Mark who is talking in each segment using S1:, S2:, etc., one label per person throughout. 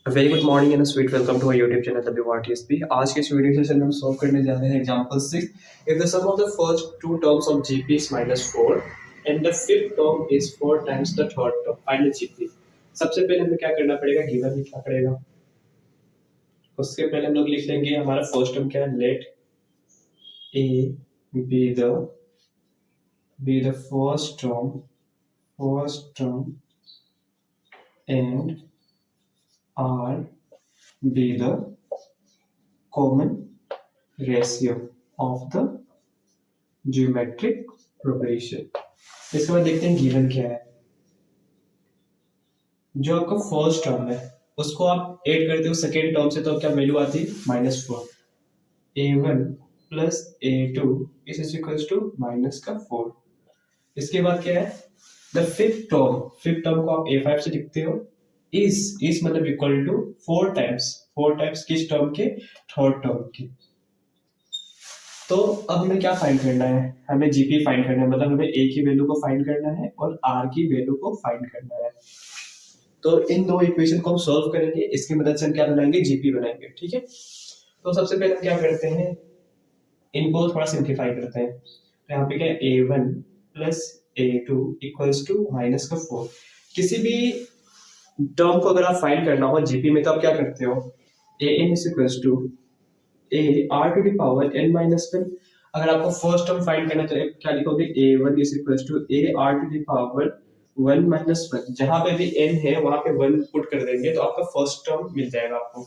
S1: Very good morning and sweet welcome to YouTube channel WRTSP। आज के इस video session में हम सॉल्व करने जा रहे हैं example 6। If the sum of the first two terms of GP is -4 and the fifth term is 4 times the third term, find the GP. सबसे पहले हमें क्या करना पड़ेगा, गिवन लिखना पड़ेगा। उसके पहले हम लोग लिख लेंगे हमारा फर्स्ट टर्म क्या है, let a be the first term and r be the common ratio of the geometric progression। इसके बाद देखते हैं गिवन क्या है। जो आपका फर्स्ट टर्म है उसको आप ऐड करते हो सेकेंड टर्म से, तो क्या वैल्यू आती है -4। a1 plus a2 is equal to -4। इसके बाद क्या है, द फिफ्थ टर्म को आप a5 से लिखते हो। इज मतलब इक्वल टू 4 टाइम्स किस टर्म के, थर्ड टर्म के। तो अब हमें क्या फाइंड करना है, हमें जीपी फाइंड करना है, मतलब हमें ए की वैल्यू को फाइंड करना है और आर की वैल्यू को फाइंड करना है। तो इन दो इक्वेशन को हम सॉल्व करेंगे, इसकी मदद से हम क्या बनाएंगे, जीपी बनाएंगे। ठीक है, तो सबसे पहले हम क्या करते हैं, इनको थोड़ा सिंप्लीफाई करते हैं। तो यहाँ पे क्या है, a1 plus a2 equals to -4। किसी भी टर्म को अगर आप फाइंड करना हो जीपी में तो आप क्या करते हो, an is equals to a r to the power n minus 1। अगर आपको फर्स्ट टर्म फाइंड करना चाहिए क्या लिखोगे, a1 is equals to a r to the power 1 minus 1। जहां पे भी n है वहां पे 1 पुट कर देंगे तो आपका फर्स्ट टर्म मिल जाएगा आपको।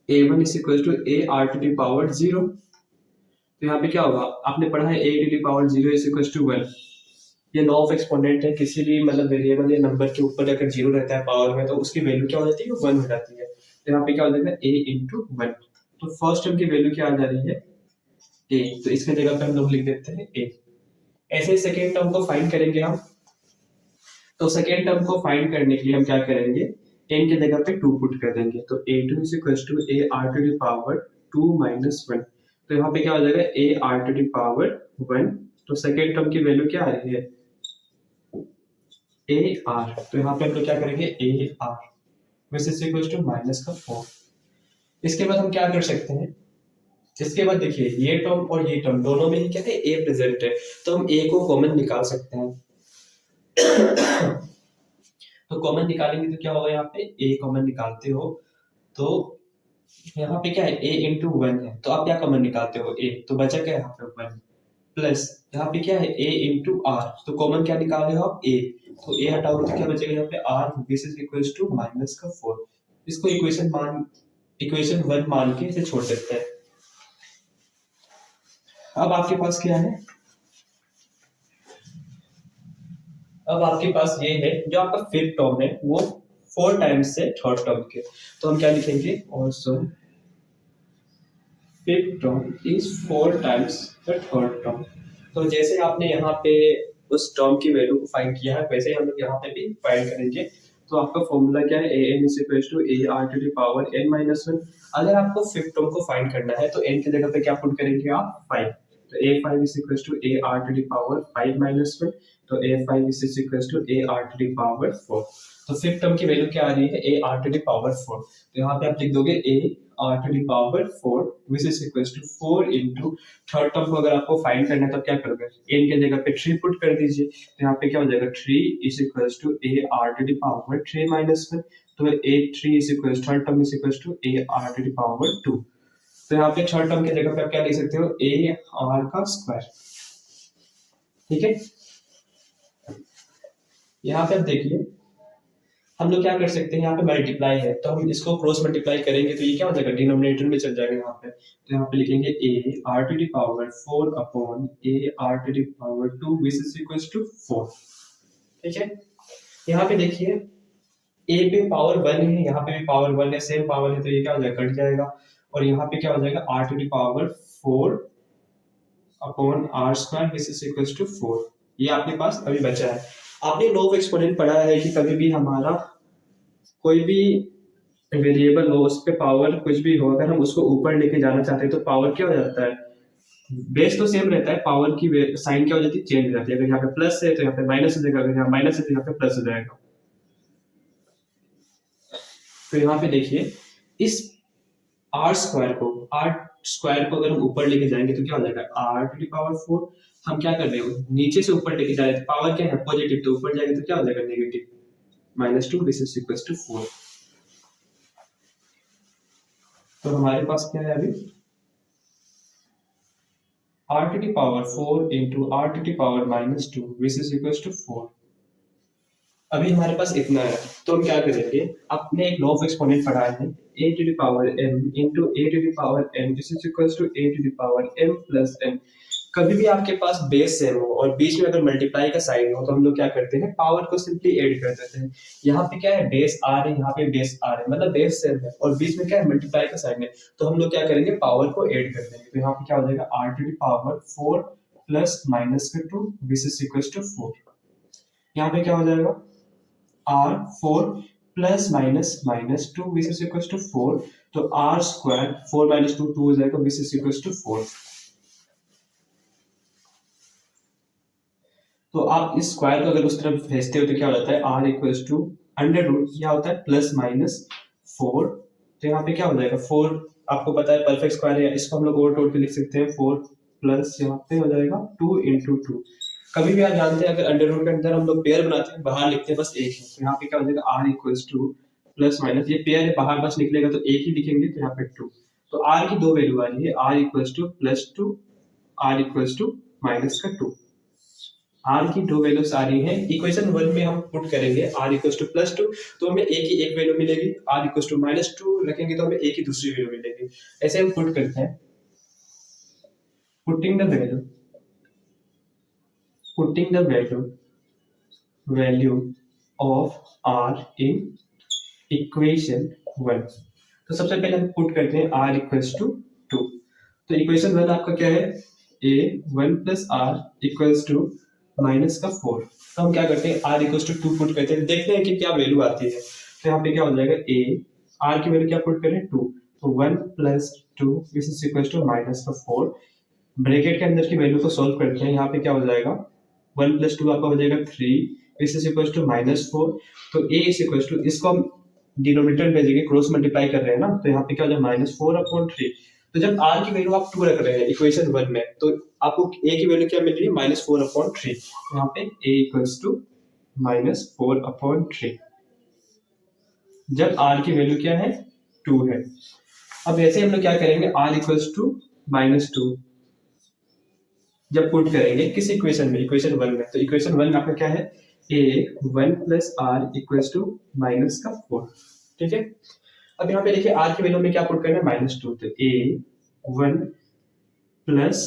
S1: a1 is equals to a r to the power 0। तो यहाँ पे क्या होगा, आपने पढ़ा है a to the power 0 is equals to 1। ये लॉ ऑफ एक्सपोनेंट है, किसी भी मतलब वेरिएबल या नंबर के ऊपर अगर 0 रहता है पावर में तो उसकी वैल्यू क्या हो जाती है, 1 हो जाती है। तो यहाँ पे क्या हो जाएगा, a into 1। तो फर्स्ट टर्म की वैल्यू क्या आ जा रही है, a। तो इसके जगह पे हम लोग लिख देते हैं a। ऐसे ही सेकेंड टर्म को फाइंड करेंगे हम। तो सेकेंड टर्म को फाइंड करने के लिए हम क्या करेंगे, n की जगह पे 2 पुट कर देंगे। तो a2 is equals to a r to the power 2 minus 1। तो यहाँ पे क्या हो जाएगा, a r to the power 1। तो सेकेंड टर्म की वैल्यू क्या आ रही है, ए आर। तो यहाँ पे हम लोग क्या करेंगे, a r which is equal to -4। इसके बाद हम क्या कर सकते हैं, इसके बाद देखिए ये टर्म और ये टर्म दोनों में ही क्या है, ए प्रेजेंट है, तो हम ए को कॉमन निकाल सकते हैं। तो कॉमन निकालेंगे तो क्या होगा, यहाँ पे ए कॉमन निकालते हो तो यहाँ पे क्या है, a इंटू 1 है, तो आप क्या कॉमन निकालते हो, a। तो बचा क्या है यहाँ पे 1 प्लस यहाँ पे क्या है a इंटू आर। तो कॉमन क्या निकाल रहे हो आप, a। तो a हटाओगे तो क्या बचेगा यहाँ पे r this is equals to -4। इसको इक्वेशन 1 मान के इसे छोड़ देते हैं। अब आपके पास क्या है, अब आपके पास ये है जो आपका फिफ्थ टर्म है वो 4 टाइम्स से थर्ड टर्म के। तो हम क्या लिखेंगे, also fifth term is 4 times the third term. तो जैसे आपने यहाँ पे उस टर्म की वैल्यू को फाइंड किया है वैसे ही हम लोग यहाँ पे भी फाइंड करेंगे। तो आपका फॉर्मूला क्या है, an is equals to a r to the power n minus 1। अगर आपको फिफ्थ टर्म को फाइंड करना है तो n की जगह पे क्या पुट करेंगे आप, 5। तो a5 is equals to a r to the power 5 minus 1। तो a5 is equals to a r to the power 4। तो फिफ्थ टर्म की वैल्यू क्या आ रही है, a r to the power 4। तो यहाँ पे आप लिख दोगे a r to the power 4 which is equals to 4 into third term को अगर आपको फाइंड करना है तो क्या करोगे, n के जगह पे 3 पुट कर दीजिए। तो यहाँ पे क्या हो जाएगा, 3 is equals to a r to the power 3 minus 1। तो a3 is equals third term is equals to a r to the power 2। तो यहाँ पे थर्ड टर्म की जगह पे आप क्या लिख सकते हो, a r का स्क्वायर। ठीक है, यहाँ पे आप देखिए हम लोग क्या कर सकते हैं, यहाँ पे मल्टीप्लाई है तो हम इसको क्रॉस मल्टीप्लाई करेंगे तो ये क्या हो जाएगा, डिनोमिनेटर में चल जाएगा यहाँ पे। तो यहाँ पे लिखेंगे a r to the power 4 upon a r to the power 2 which is equals to 4। ठीक है, यहाँ पे देखिए a पे पावर 1 है, यहाँ पे भी पावर 1 है, सेम पावर है, तो ये क्या हो जाएगा, कट जाएगा। और यहाँ पे क्या हो जाएगा, r to the power 4 upon r square which is equals to 4। ये आपके पास अभी बचा है। आपने लॉ ऑफ एक्सपोनेंट पढ़ा है कि कभी भी हमारा कोई भी वेरिएबल हो उस पे पावर कुछ भी हो, अगर हम उसको ऊपर लेके जाना चाहते हैं तो पावर क्या हो जाता है, बेस तो सेम रहता है, पावर की साइन क्या हो जाती है, चेंज हो जाती है। अगर यहाँ पे प्लस है तो यहाँ पे माइनस हो जाएगा, अगर यहाँ माइनस है तो यहाँ पे प्लस हो जाएगा। तो यहाँ पे देखिए इस आर स्क्वायर को अगर हम ऊपर लेके जाएंगे तो क्या हो जाएगा आर टू द पावर 4। हम क्या कर रहे हैं नीचे से ऊपर लेके जा रहे हैं, पावर क्या है पॉजिटिव, तो ऊपर जाएंगे तो क्या हो जाएगा negative -2 this is equal to 4। तो हमारे पास क्या है अभी r to the power 4 into r to the power -2 which is equals to 4। अभी हमारे पास इतना है तो हम क्या करेंगे, आपने एक लॉ ऑफ एक्सपोनेंट पढ़ा है a to the power m into a to the power n this is equals to a to the power m plus n। कभी भी आपके पास बेस सेम हो और बीच में अगर मल्टीप्लाई का साइन हो तो हम लोग क्या करते हैं पावर को सिंपली ऐड कर देते हैं। यहाँ पे क्या है बेस आर है, यहाँ पे बेस आर है, मतलब बेस सेम है और बीच में क्या है मल्टीप्लाई का साइन है, तो हम लोग क्या करेंगे पावर को ऐड कर देंगे। तो यहाँ पे क्या हो जाएगा r to the power 4 plus -2 this is equal to 4। यहाँ पे क्या हो जाएगा r 4 plus -2 which is equal to 4। तो आर स्क्वायर 4 -2 2 हो जाएगा विच इज इक्वल टू 4। तो आप इस स्क्वायर को अगर उस तरफ भेजते हो तो क्या हो जाता है r equals to under root क्या होता है +-4। तो यहाँ पे क्या हो जाएगा 4 आपको पता है परफेक्ट स्क्वायर है, इसको हम लोग ओवर तोड़ के लिख सकते हैं 4 प्लस यहाँ पे हो जाएगा 2 into 2। कभी भी आप जानते हैं अगर अंडर रूट के अंदर हम लोग पेयर बनाते हैं बाहर लिखते हैं बस एक है, तो यहाँ पे क्या हो जाएगा r equals to plus minus ये पेयर है बाहर बस निकलेगा तो एक ही लिखेंगे तो यहाँ पे 2। तो आर की दो वैल्यू आ रही है r equals to +2 r equals to -2। R की दो वैल्यूज आ रही हैं इक्वेशन 1 में हम पुट करेंगे r इक्वल्स टू +2 तो हमें a की एक वैल्यू मिलेगी, r इक्वल्स टू -2 रखेंगे तो हमें a की दूसरी वैल्यू मिलेगी। ऐसे हम पुट करते हैं putting the value of r in equation 1। तो सबसे पहले हम पुट करते हैं r इक्वल्स टू 2। तो इक्वेशन 1 आपका क्या है a 1 plus r equals to -4। तो हम क्या करते हैं r इक्वल्स टू 2 पुट करते हैं, देखते हैं कि क्या वैल्यू आती है। तो यहाँ पे क्या हो जाएगा a r की वैल्यू क्या पुट करें 2, तो 1 plus 2 this is equals to -4। Bracket के अंदर की वैल्यू को सॉल्व करते हैं, यहाँ पे क्या हो जाएगा 1 प्लस 2 आपका हो जाएगा 3 दिस इज इक्वल्स टू -4। तो a इज इक्वल्स टू इसको हम डिनोमिनेटर भेजेंगे क्रॉस मल्टीप्लाई कर रहे हैं ना, तो यहाँ पे क्या हो जाएगा -4/3। तो जब r की वैल्यू आप 2 रख रहे हैं इक्वेशन 1 में तो आपको a की वैल्यू क्या मिल रही है -4/3। यहाँ पे a इक्वल्स टू -4/3 जब r की वैल्यू क्या है 2 है। अब ऐसे हम लोग क्या करेंगे r इक्वल्स टू -2 जब पुट करेंगे किस इक्वेशन में इक्वेशन 1 में, तो इक्वेशन 1 आपका क्या है a 1 plus r equals to -4। ठीक है, अब यहाँ पे देखिए r की वैल्यू में क्या पुट करना है -2, तो a 1 प्लस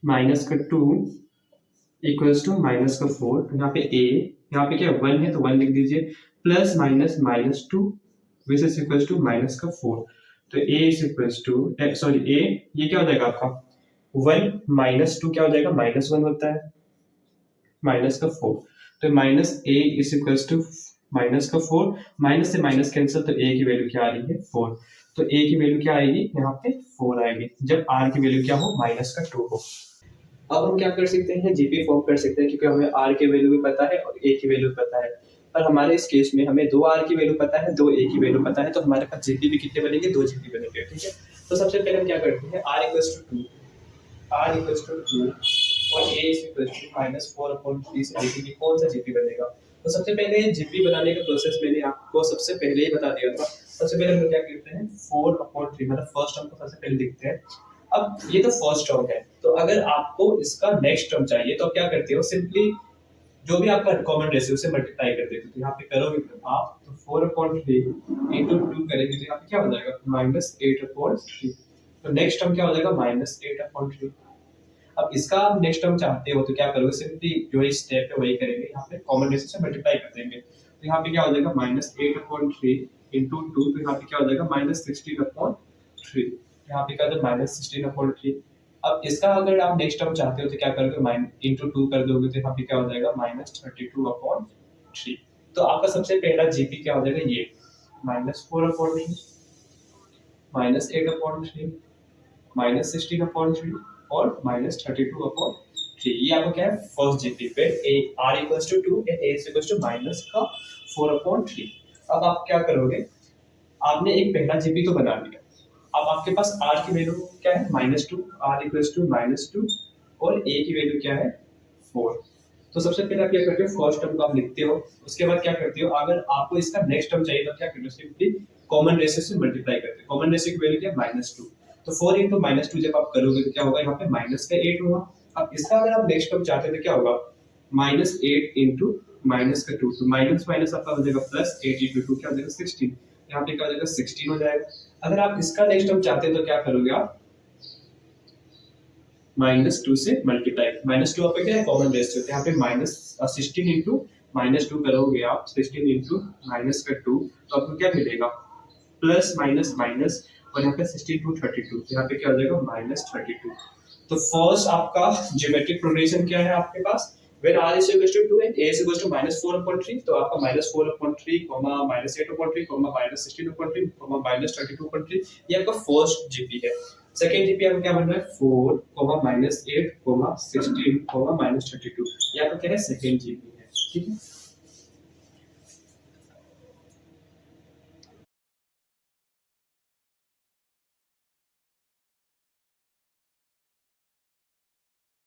S1: -2 इक्वल्स टू -4। तो यहाँ पे a यहाँ पे क्या 1 है तो 1 लिख दीजिए plus -2 which is equals to -4। तो a is equals to sorry a ये क्या हो जाएगा आपका 1 -2 क्या हो जाएगा -1 होता है -4। तो -a is equals to -4 minus से माइनस कैंसिल तो a की वैल्यू क्या आ रही है 4। तो a की वैल्यू क्या आएगी यहाँ पे 4 आएगी जब r की वैल्यू क्या हो -2 हो। अब हम क्या कर सकते हैं जीपी फॉर्म कर सकते हैं क्योंकि हमें r की वैल्यू भी पता है और a की वैल्यू पता है। पर हमारे इस केस में हमें 2 r की वैल्यू पता है 2 a की वैल्यू पता है, तो हमारे पास जीपी भी कितने बनेंगे 2 जीपी बनेंगे। ठीक है, तो सबसे पहले हम क्या करते हैं r इक्वल्स टू 2 और a इज इक्वल टू -4/3 से देखेंगे कौन सा जीपी बनेगा। तो सबसे पहले जीपी बनाने का प्रोसेस मैंने आपको सबसे पहले ही बता दिया था। सबसे पहले हम लोग क्या करते हैं 4/3 मतलब फर्स्ट टर्म को सबसे पहले लिखते हैं। अब ये तो फर्स्ट टर्म है, तो अगर आपको इसका नेक्स्ट टर्म चाहिए तो आप क्या करते हो सिंपली जो भी आपका कॉमन रेशियो से मल्टीप्लाई कर देते हो। तो यहाँ पे करोगे तो आप तो 4/3 into 2 करेंगे तो यहाँ पे क्या हो जाएगा -8/3। तो नेक्स्ट टर्म क्या हो जाएगा -8/3। अब इसका आप नेक्स्ट टर्म चाहते हो तो क्या करोगे सिंपली जो ही स्टेप है वही करेंगे, यहाँ पे कॉमन रेशियो से मल्टीप्लाई कर देंगे। तो यहाँ पे क्या हो जाएगा -8/3 into 2 तो यहाँ पे क्या हो जाएगा -16/3। यहाँ पे क्या हो जाएगा -16/3। अब इसका अगर आप नेक्स्ट टर्म चाहते हो तो क्या करोगे into 2 कर दोगे तो यहाँ पे क्या हो जाएगा -32/3। तो आपका सबसे पहला जीपी क्या हो जाएगा ये -4/3 -8/3 -16/3 और -32/3। ये आपको क्या है फर्स्ट जीपी पे a r equals to 2 and a is equals to -4/3। अब आप क्या करोगे, आपने एक पहला जीपी तो बना लिया, अब आपके पास आर की वैल्यू क्या है -2, आर इक्वल्स टू -2 और ए की वैल्यू क्या है 4। तो सबसे पहले आप क्या करते हो, फर्स्ट टर्म को आप लिखते हो, उसके बाद क्या करते हो, अगर आपको इसका नेक्स्ट टर्म चाहिए तो क्या करते हो, सिंपली कॉमन रेशियो से मल्टीप्लाई करते हो। कॉमन रेशियो की वैल्यू क्या है -2, तो 4 इंटू -2 जब आप करोगे तो क्या होगा, यहाँ पे -8 होगा। अब इसका अगर आप नेक्स्ट टर्म चाहते हो तो क्या होगा, -8 इंटू -2, तो माइनस माइनस आपका हो जाएगा प्लस, 8 इंटू 2 क्या हो जाएगा 16, यहाँ पे क्या हो जाएगा 16 हो जाएगा। अगर आप इसका नेक्स्ट टर्म चाहते हैं तो क्या करोगे आप, -2 से मल्टीप्लाई, -2 आपका क्या है कॉमन रेशियो, तो यहाँ पे -16 इंटू -2 करोगे आप, 16 इंटू -2, तो आपको क्या मिलेगा, प्लस माइनस माइनस, और यहाँ पे 16 टू 32, तो यहाँ पे क्या हो जाएगा -32। तो फर्स्ट आपका ज्योमेट्रिक प्रोग्रेशन क्या है आपके पास, when r is equal to 2 and a is equal to -4/3, तो आपका -4/3, -8/3, -16/3, -32/3, ये आपका फर्स्ट जीपी है। सेकंड जीपी आपका क्या बन रहा है, 4, -8, 16, -32, ये आपका क्या है सेकंड जीपी है, ठीक है।